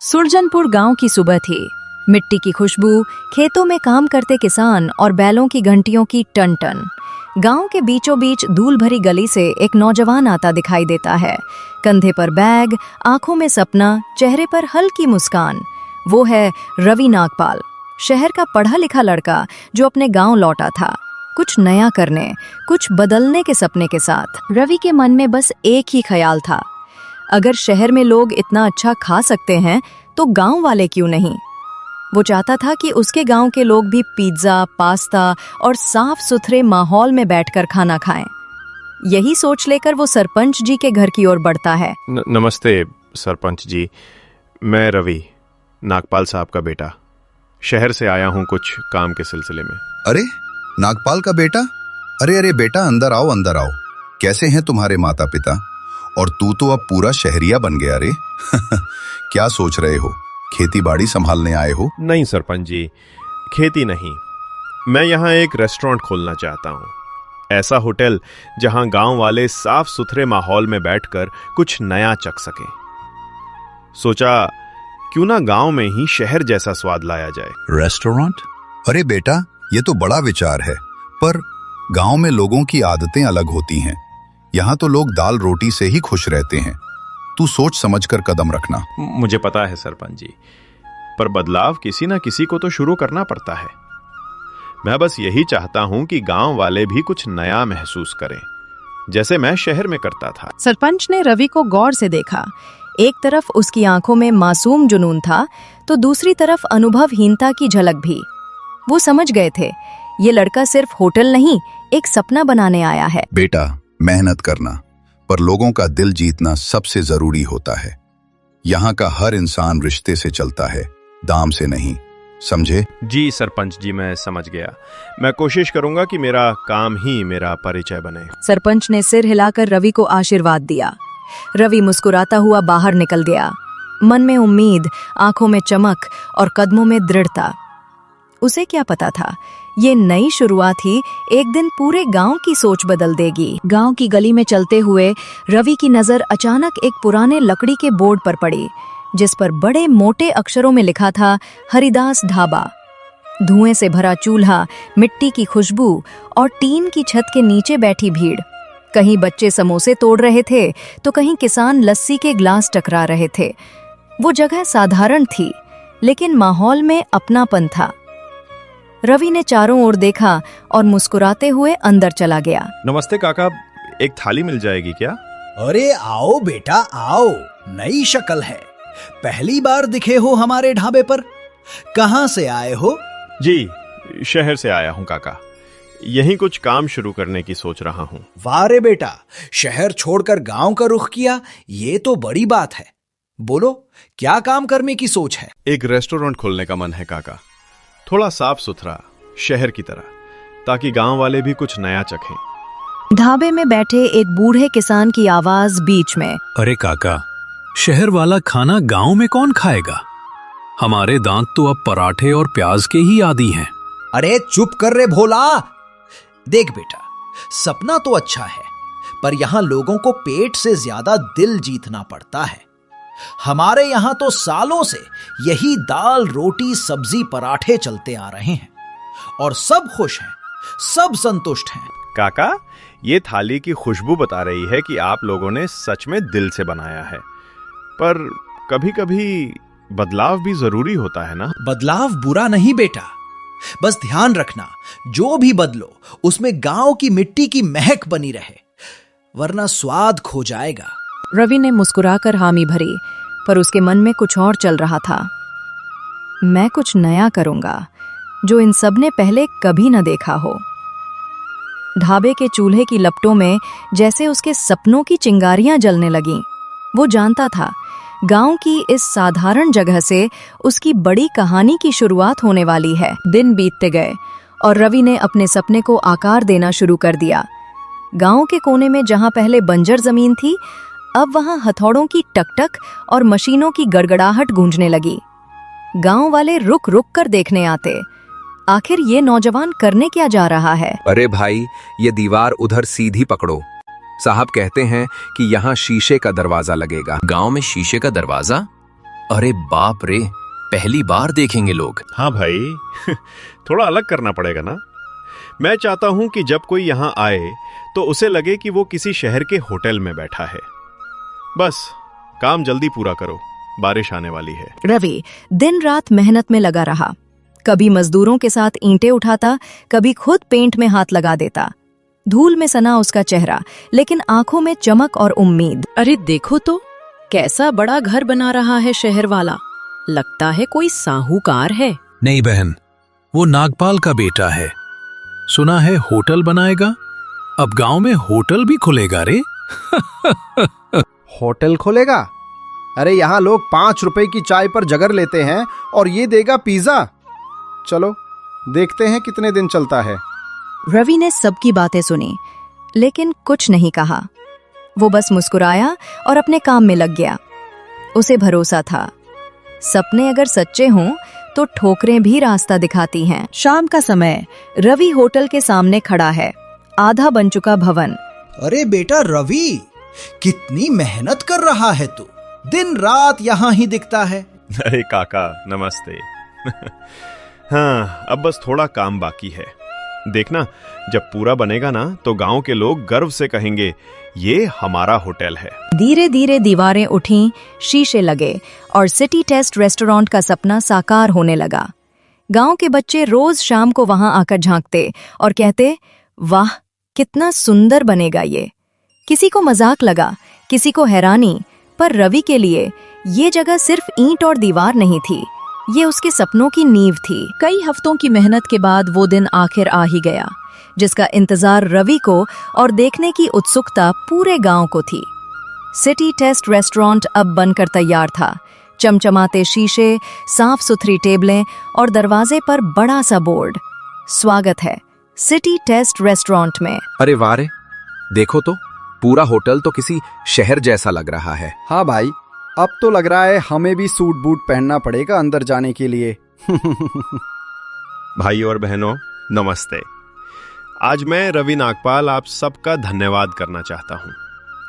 सुरजनपुर गांव की सुबह थी। मिट्टी की खुशबू, खेतों में काम करते किसान और बैलों की घंटियों की टन टन। गांव के बीचों बीच धूल भरी गली से एक नौजवान आता दिखाई देता है। कंधे पर बैग, आंखों में सपना, चेहरे पर हल्की मुस्कान। वो है रवि नागपाल, शहर का पढ़ा लिखा लड़का जो अपने गांव लौटा था, कुछ नया करने, कुछ बदलने के सपने के साथ। रवि के मन में बस एक ही ख्याल था, अगर शहर में लोग इतना अच्छा खा सकते हैं तो गांव वाले क्यों नहीं। वो चाहता था कि उसके गांव के लोग भी पिज्जा, पास्ता और साफ सुथरे माहौल में बैठकर खाना खाएं। यही सोच लेकर वो सरपंच जी के घर की ओर बढ़ता है। नमस्ते सरपंच जी, मैं रवि, नागपाल साहब का बेटा। शहर से आया हूँ कुछ काम के सिलसिले में। अरे नागपाल का बेटा, अरे बेटा, अंदर आओ अंदर आओ। कैसे हैं तुम्हारे माता पिता? और तू तो अब पूरा शहरिया बन गया रे। क्या सोच रहे हो, खेती बाड़ी संभालने आए हो? नहीं सरपंच जी, खेती नहीं, मैं यहाँ एक रेस्टोरेंट खोलना चाहता हूँ। ऐसा होटल जहाँ गांव वाले साफ सुथरे माहौल में बैठकर कुछ नया चख सके। सोचा क्यों ना गांव में ही शहर जैसा स्वाद लाया जाए। रेस्टोरेंट? अरे बेटा, ये तो बड़ा विचार है, पर गांव में लोगों की आदतें अलग होती हैं। यहाँ तो लोग दाल रोटी से ही खुश रहते हैं। तू सोच समझकर कदम रखना। मुझे पता है सरपंच जी, पर बदलाव किसी ना किसी को तो शुरू करना पड़ता है। मैं बस यही चाहता हूँ कि गांव वाले भी कुछ नया महसूस करें, जैसे मैं शहर में करता था। सरपंच ने रवि को गौर से देखा। एक तरफ उसकी आंखों में मासूम जुनून था, तो दूसरी तरफ अनुभवहीनता की झलक भी। वो समझ गए थे, ये लड़का सिर्फ होटल नहीं, एक सपना बनाने आया है। बेटा, मेहनत करना, पर लोगों का दिल जीतना सबसे जरूरी होता है। यहाँ का हर इंसान रिश्ते से चलता है, दाम से नहीं, समझे? जी सरपंच जी, मैं समझ गया। मैं कोशिश करूंगा कि मेरा काम ही मेरा परिचय बने। सरपंच ने सिर हिलाकर रवि को आशीर्वाद दिया। रवि मुस्कुराता हुआ बाहर निकल गया, मन में उम्मीद, आंखों में चमक और कदमों में दृढ़ता। उसे क्या पता था, ये नई शुरुआत ही एक दिन पूरे गांव की सोच बदल देगी। गांव की गली में चलते हुए रवि की नजर अचानक एक पुराने लकड़ी के बोर्ड पर पड़ी, जिस पर बड़े मोटे अक्षरों में लिखा था हरिदास ढाबा। धुएं से भरा चूल्हा, मिट्टी की खुशबू और टीन की छत के नीचे बैठी भीड़। कहीं बच्चे समोसे तोड़ रहे थे तो कहीं किसान लस्सी के ग्लास टकरा रहे थे। वो जगह साधारण थी, लेकिन माहौल में अपनापन था। रवि ने चारों ओर देखा और मुस्कुराते हुए अंदर चला गया। नमस्ते काका, एक थाली मिल जाएगी क्या? अरे आओ बेटा आओ, नई शक्ल है, पहली बार दिखे हो हमारे ढाबे पर। कहाँ से आए हो? जी, शहर से आया हूँ काका, यहीं कुछ काम शुरू करने की सोच रहा हूँ। वाह रे बेटा, शहर छोड़कर गांव का रुख किया, ये तो बड़ी बात है। बोलो, क्या काम करने की सोच है? एक रेस्टोरेंट खोलने का मन है काका, थोड़ा साफ सुथरा, शहर की तरह, ताकि गांव वाले भी कुछ नया चखें। ढाबे में बैठे एक बूढ़े किसान की आवाज बीच में। अरे काका, शहर वाला खाना गांव में कौन खाएगा? हमारे दांत तो अब पराठे और प्याज के ही आदी हैं। अरे चुप कर रे भोला। देख बेटा, सपना तो अच्छा है, पर यहाँ लोगों को पेट से ज्यादा दिल जीतना पड़ता है। हमारे यहाँ तो सालों से यही दाल रोटी सब्जी पराठे चलते आ रहे हैं और सब खुश हैं, सब संतुष्ट हैं। काका, ये थाली की खुशबू बता रही है कि आप लोगों ने सच में दिल से बनाया है, पर कभी कभी बदलाव भी जरूरी होता है ना? बदलाव बुरा नहीं बेटा, बस ध्यान रखना, जो भी बदलो उसमें गांव की मिट्टी की महक बनी रहे, वरना स्वाद खो जाएगा। रवि ने मुस्कुराकर हामी भरी, पर उसके मन में कुछ और चल रहा था। मैं कुछ नया करूंगा, जो इन सब ने पहले कभी न देखा हो। ढाबे के चूल्हे की लपटों में जैसे उसके सपनों की चिंगारियां जलने लगीं। वो जानता था, गांव की इस साधारण जगह से उसकी बड़ी कहानी की शुरुआत होने वाली है। दिन बीतते गए और रवि ने अपने सपने को आकार देना शुरू कर दिया। गांव के कोने में जहां पहले बंजर जमीन थी, अब वहां हथौड़ों की टकटक और मशीनों की गड़गड़ाहट गूंजने लगी। गांव वाले रुक रुक कर देखने आते, आखिर ये नौजवान करने क्या जा रहा है। अरे भाई, ये दीवार उधर सीधी पकड़ो, साहब कहते हैं कि यहाँ शीशे का दरवाजा लगेगा। गांव में शीशे का दरवाजा? अरे बाप रे, पहली बार देखेंगे लोग। हाँ भाई थोड़ा अलग करना पड़ेगा ना। मैं चाहता हूं कि जब कोई यहां आए तो उसे लगे कि वो किसी शहर के होटल में बैठा है। बस काम जल्दी पूरा करो, बारिश आने वाली है। रवि दिन रात मेहनत में लगा रहा। कभी मजदूरों के साथ ईंटें उठाता, कभी खुद पेंट में हाथ लगा देता। धूल में सना उसका चेहरा, लेकिन आंखों में चमक और उम्मीद। अरे देखो तो कैसा बड़ा घर बना रहा है शहर वाला, लगता है कोई साहूकार है। नहीं बहन, वो नागपाल का बेटा है। सुना है होटल बनाएगा। अब गांव में होटल भी खुलेगा रे। होटल खोलेगा? अरे यहाँ लोग 5 रुपए की चाय पर जगर लेते हैं और ये देगा पिज्जा। चलो देखते हैं कितने दिन चलता है। रवि ने सबकी बातें सुनी, लेकिन कुछ नहीं कहा। वो बस मुस्कुराया और अपने काम में लग गया। उसे भरोसा था, सपने अगर सच्चे हों तो ठोकरें भी रास्ता दिखाती हैं। शाम का समय, रवि होटल के सामने खड़ा है। आधा बन चुका भवन। अरे बेटा रवि, कितनी मेहनत कर रहा है तू, दिन रात यहाँ ही दिखता है। अरे काका नमस्ते हाँ, अब बस थोड़ा काम बाकी है। देखना, जब पूरा बनेगा ना तो गांव के लोग गर्व से कहेंगे ये हमारा होटल है। धीरे धीरे दीवारें उठीं, शीशे लगे और सिटी टेस्ट रेस्टोरेंट का सपना साकार होने लगा। गांव के बच्चे रोज शाम को वहां आकर झांकते और कहते, वाह कितना सुंदर बनेगा ये। किसी को मजाक लगा, किसी को हैरानी, पर रवि के लिए ये जगह सिर्फ ईंट और दीवार नहीं थी, ये उसके सपनों की नींव थी। कई हफ्तों की मेहनत के बाद वो दिन आखिर आ ही गया, जिसका इंतजार रवि को और देखने की उत्सुकता पूरे गांव को थी। सिटी टेस्ट रेस्टोरेंट अब बनकर तैयार था। चमचमाते शीशे, साफ सुथरी टेबलें और दरवाजे पर बड़ा सा बोर्ड, स्वागत है सिटी टेस्ट रेस्टोरेंट में। अरे वाह रे, देखो तो पूरा होटल तो किसी शहर जैसा लग रहा है। हाँ भाई, अब तो लग रहा है हमें भी सूट बूट पहनना पड़ेगा अंदर जाने के लिए। भाई और बहनों नमस्ते। आज मैं रवि नागपाल आप सबका धन्यवाद करना चाहता हूं।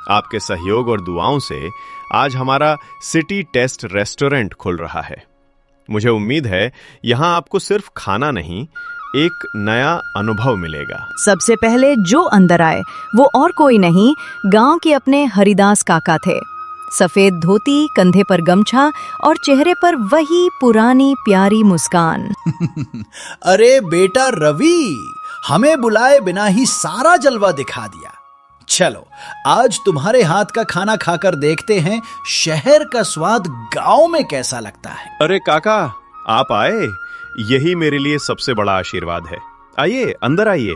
आपके सहयोग और दुआओं से आज हमारा सिटी टेस्ट रेस्टोरेंट खुल रहा है। मुझे उम्मीद है यहां आपको सिर्फ खाना नहीं, एक नया अनुभव मिलेगा। सबसे पहले जो अंदर आए वो और कोई नहीं, गांव के अपने हरिदास काका थे। सफेद धोती, कंधे पर गमछा और चेहरे पर वही पुरानी प्यारी मुस्कान। अरे बेटा रवि, हमें बुलाए बिना ही सारा जलवा दिखा दिया। चलो आज तुम्हारे हाथ का खाना खाकर देखते हैं शहर का स्वाद गांव में कैसा लगता है। अरे काका, आप आए, यही मेरे लिए सबसे बड़ा आशीर्वाद है। आइए अंदर आइए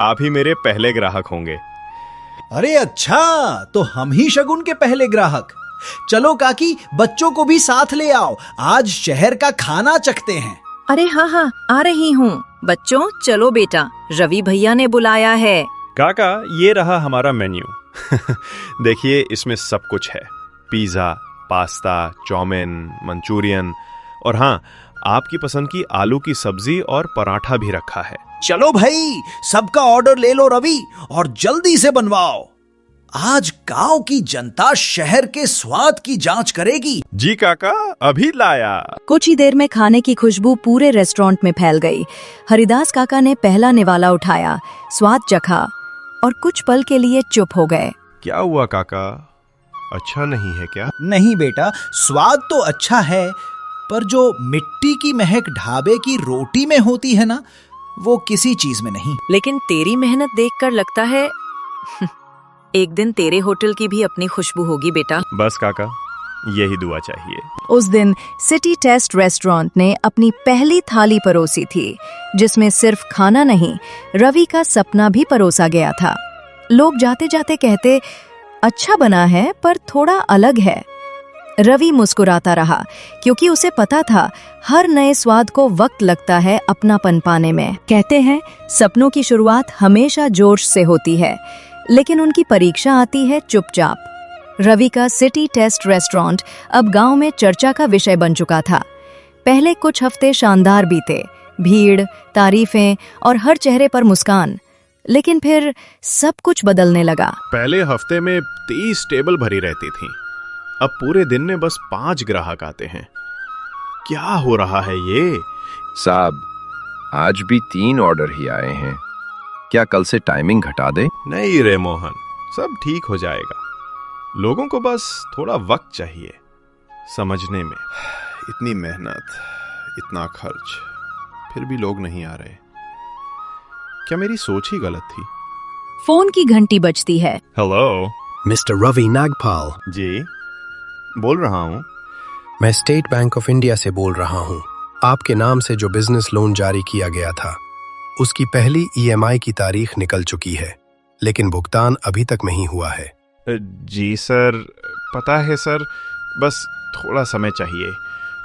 आप ही मेरे पहले ग्राहक होंगे। अरे अच्छा, तो हम ही शगुन के पहले ग्राहक। चलो काकी, बच्चों को भी साथ ले आओ, आज शहर का खाना चखते हैं। अरे हाँ हाँ, आ रही हूँ। बच्चों चलो बेटा, रवि भैया ने बुलाया है। काका, ये रहा हमारा मेन्यू देखिए, इसमें सब कुछ है। पिज्जा, पास्ता, चाउमीन, मंचूरियन और हाँ, आपकी पसंद की आलू की सब्जी और पराठा भी रखा है। चलो भाई, सबका ऑर्डर ले लो रवि, और जल्दी से बनवाओ। आज गांव की जनता शहर के स्वाद की जांच करेगी। जी काका, अभी लाया। कुछ ही देर में खाने की खुशबू पूरे रेस्टोरेंट में फैल गई। हरिदास काका ने पहला निवाला उठाया, स्वाद चखा और कुछ पल के लिए चुप हो गए। क्या हुआ काका, अच्छा नहीं है क्या? नहीं बेटा, स्वाद तो अच्छा है, पर जो मिट्टी की महक ढाबे की रोटी में होती है ना, वो किसी चीज में नहीं। लेकिन तेरी मेहनत देखकर लगता है एक दिन तेरे होटल की भी अपनी खुशबू होगी बेटा। बस काका, यही दुआ चाहिए। उस दिन सिटी टेस्ट रेस्टोरेंट ने अपनी पहली थाली परोसी थी, जिसमें सिर्फ खाना नहीं, रवि का सपना भी परोसा गया था। लोग जाते जाते कहते, अच्छा बना है पर थोड़ा अलग है। रवि मुस्कुराता रहा, क्योंकि उसे पता था हर नए स्वाद को वक्त लगता है अपनापन पाने में। कहते हैं सपनों की शुरुआत हमेशा जोश से होती है, लेकिन उनकी परीक्षा आती है चुपचाप। रवि का सिटी टेस्ट रेस्टोरेंट अब गांव में चर्चा का विषय बन चुका था। पहले कुछ हफ्ते शानदार बीते, भीड़, तारीफें और हर चेहरे पर मुस्कान। लेकिन फिर सब कुछ बदलने लगा। पहले हफ्ते में 30 टेबल भरी रहती थी, अब पूरे दिन में बस 5 ग्राहक आते हैं। क्या हो रहा है ये? साहब, आज भी 3 ऑर्डर ही आए हैं। क्या कल से टाइमिंग घटा दे? नहीं रे मोहन, सब ठीक हो जाएगा। लोगों को बस थोड़ा वक्त चाहिए समझने में। इतनी मेहनत, इतना खर्च, फिर भी लोग नहीं आ रहे। क्या मेरी सोच ही गलत थी? फोन की घंटी बजती है। हेलो। मिस्टर रवि नागपाल, जी, बोल रहा हूँ। मैं स्टेट बैंक ऑफ इंडिया से बोल रहा हूँ। आपके नाम से जो बिजनेस लोन जारी किया गया था, उसकी पहली EMI की तारीख निकल चुकी है, लेकिन भुगतान अभी तक नहीं हुआ है। जी सर, पता है सर, बस थोड़ा समय चाहिए।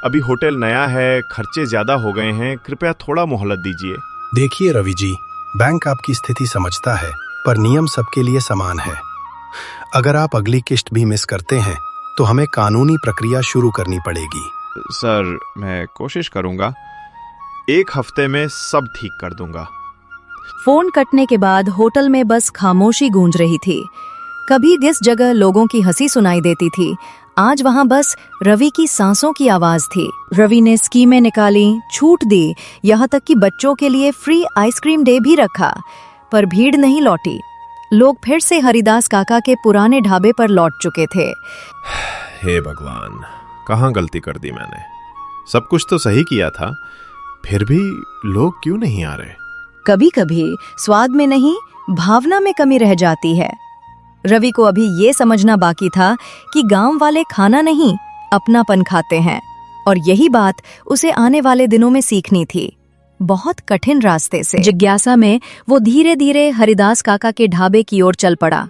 अभी होटल नया है, खर्चे ज्यादा हो गए हैं, कृपया थोड़ा मोहलत दीजिए। देखिए रवि जी, बैंक आपकी स्थिति समझता है, पर नियम सबके लिए समान है। अगर आप अगली किश्त भी मिस करते हैं तो हमें कानूनी प्रक्रिया शुरू करनी पड़ेगी। सर, मैं कोशिश करूंगा। 1 हफ्ते में सब ठीक कर दूंगा। फोन कटने के बाद होटल में बस खामोशी गूंज रही थी। कभी जिस जगह लोगों की हंसी सुनाई देती थी, आज वहां बस रवि की सांसों की आवाज थी। रवि ने स्कीमें निकाली, छूट दी, यहाँ तक कि बच्चों के लिए फ्री आइसक्रीम डे भी रखा, पर भीड़ नहीं लौटी। लोग फिर से हरिदास काका के पुराने ढाबे पर लौट चुके थे। हे भगवान, कहाँ गलती कर दी मैंने? सब कुछ तो सही किया था, फिर भी लोग क्यों नहीं आ रहे? कभी कभी स्वाद में नहीं, भावना में कमी रह जाती है। रवि को अभी ये समझना बाकी था कि गांव वाले खाना नहीं, अपनापन खाते हैं, और यही बात उसे आने वाले दिनों में सीखनी थी। बहुत कठिन रास्ते से जिज्ञासा में वो धीरे धीरे हरिदास काका के ढाबे की ओर चल पड़ा।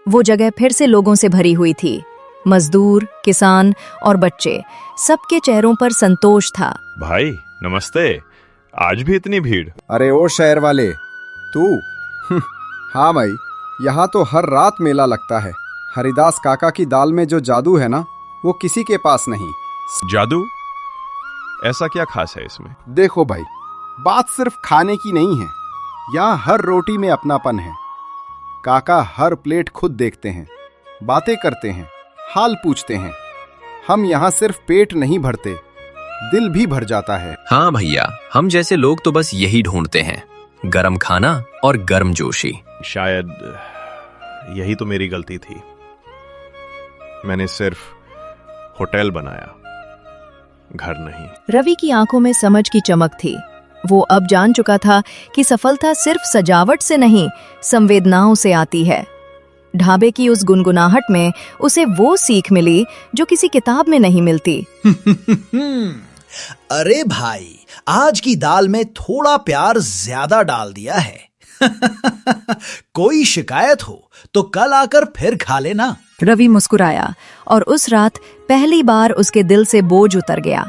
वो जगह फिर से लोगों से भरी हुई थी। मजदूर, किसान और बच्चे, सबके चेहरों पर संतोष था। भाई नमस्ते, आज भी इतनी भीड़? अरे ओ शहर वाले, तू? हाँ भाई, यहाँ तो हर रात मेला लगता है। हरिदास काका की दाल में जो जादू है ना, वो किसी के पास नहीं। जादू? ऐसा क्या खास है इसमें? देखो भाई, बात सिर्फ खाने की नहीं है, यहाँ हर रोटी में अपनापन है। काका हर प्लेट खुद देखते हैं, बातें करते हैं, हाल पूछते हैं। हम यहाँ सिर्फ पेट नहीं भरते, दिल भी भर जाता है। हाँ भैया, हम जैसे लोग तो बस यही ढूंढते हैं, गरम खाना और गर्म जोशी। शायद यही तो मेरी गलती थी। मैंने सिर्फ होटल बनाया, घर नहीं। रवि की आंखों में समझ की चमक थी। वो अब जान चुका था कि सफलता सिर्फ सजावट से नहीं, संवेदनाओं से आती है। ढाबे की उस गुनगुनाहट में उसे वो सीख मिली जो किसी किताब में नहीं मिलती। अरे भाई, आज की दाल में थोड़ा प्यार ज्यादा डाल दिया है। कोई शिकायत हो तो कल आकर फिर खा लेना। रवि मुस्कुराया और उस रात पहली बार उसके दिल से बोझ उतर गया।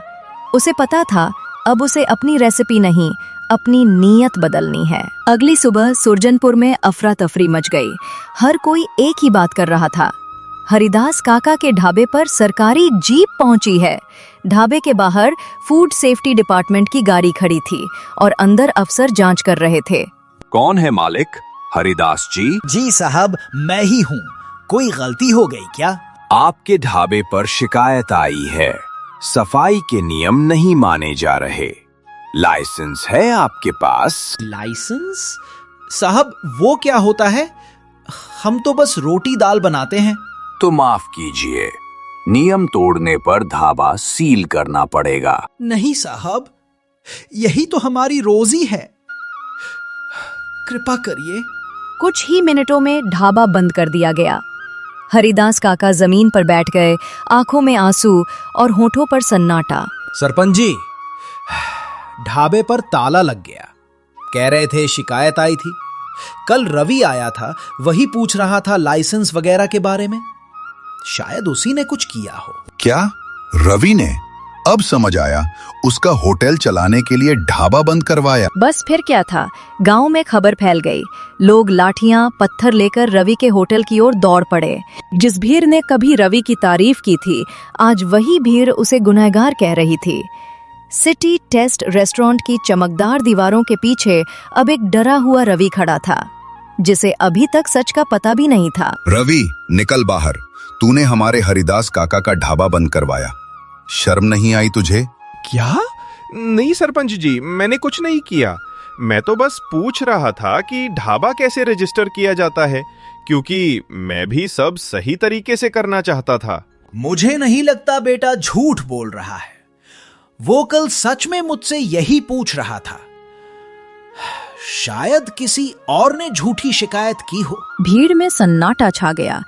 उसे पता था अब उसे अपनी रेसिपी नहीं, अपनी नीयत बदलनी है। अगली सुबह सुरजनपुर में अफरा तफरी मच गई। हर कोई एक ही बात कर रहा था, हरिदास काका के ढाबे पर सरकारी जीप पहुंची है। ढाबे के बाहर फूड सेफ्टी डिपार्टमेंट की गाड़ी खड़ी थी और अंदर अफसर जांच कर रहे थे। कौन है मालिक? हरिदास जी? जी साहब, मैं ही हूँ। कोई गलती हो गई क्या? आपके ढाबे पर शिकायत आई है, सफाई के नियम नहीं माने जा रहे। लाइसेंस है आपके पास? लाइसेंस? साहब, वो क्या होता है? हम तो बस रोटी दाल बनाते हैं। तो माफ कीजिए, नियम तोड़ने पर ढाबा सील करना पड़ेगा। नहीं साहब, यही तो हमारी रोजी है, कृपा करिए। कुछ ही मिनटों में ढाबा बंद कर दिया गया। हरिदास काका जमीन पर बैठ गए, आंखों में आंसू और होठों पर सन्नाटा। सरपंच जी, ढाबे पर ताला लग गया। कह रहे थे शिकायत आई थी। कल रवि आया था, वही पूछ रहा था लाइसेंस वगैरह के बारे में। शायद उसी ने कुछ किया हो। क्या? रवि ने? अब समझ आया, उसका होटल चलाने के लिए ढाबा बंद करवाया। बस फिर क्या था, गांव में खबर फैल गई। लोग लाठियां, पत्थर लेकर रवि के होटल की ओर दौड़ पड़े। जिस भीड़ ने कभी रवि की तारीफ की थी, आज वही भीड़ उसे गुनहगार कह रही थी। सिटी टेस्ट रेस्टोरेंट की चमकदार दीवारों के पीछे अब एक डरा हुआ रवि खड़ा था, जिसे अभी तक सच का पता भी नहीं था। रवि, निकल बाहर, तूने हमारे हरिदास काका का ढाबा बंद करवाया। शर्म नहीं आई तुझे? क्या? नहीं सरपंच जी, मैंने कुछ नहीं किया। मैं तो बस पूछ रहा था कि ढाबा कैसे रजिस्टर किया जाता है, क्योंकि मैं भी सब सही तरीके से करना चाहता था। मुझे नहीं लगता बेटा झूठ बोल रहा है। वो कल सच में मुझसे यही पूछ रहा था। शायद किसी और ने झूठी शिकायत की हो। भीड़ में सन्नाटा छा गया।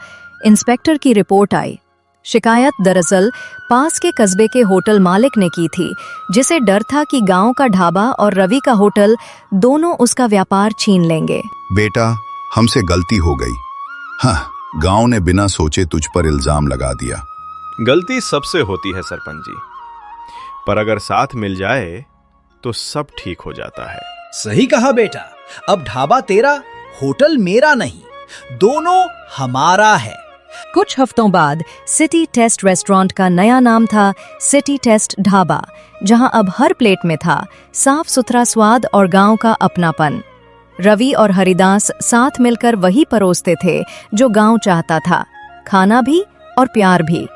इंस्पेक्टर की रिपोर्ट आई। शिकायत दरअसल पास के कस्बे के होटल मालिक ने की थी, जिसे डर था कि गांव का ढाबा और रवि का होटल दोनों उसका व्यापार छीन लेंगे। बेटा, हमसे गलती हो गई। हाँ, गांव ने बिना सोचे तुझ पर इल्जाम लगा दिया। गलती सबसे होती है सरपंच जी, पर अगर साथ मिल जाए तो सब ठीक हो जाता है। सही कहा बेटा। अब ढाबा तेरा, होटल मेरा नहीं, दोनों हमारा है। कुछ हफ्तों बाद सिटी टेस्ट रेस्टोरेंट का नया नाम था सिटी टेस्ट ढाबा, जहां अब हर प्लेट में था साफ सुथरा स्वाद और गांव का अपनापन। रवि और हरिदास साथ मिलकर वही परोसते थे जो गांव चाहता था, खाना भी और प्यार भी।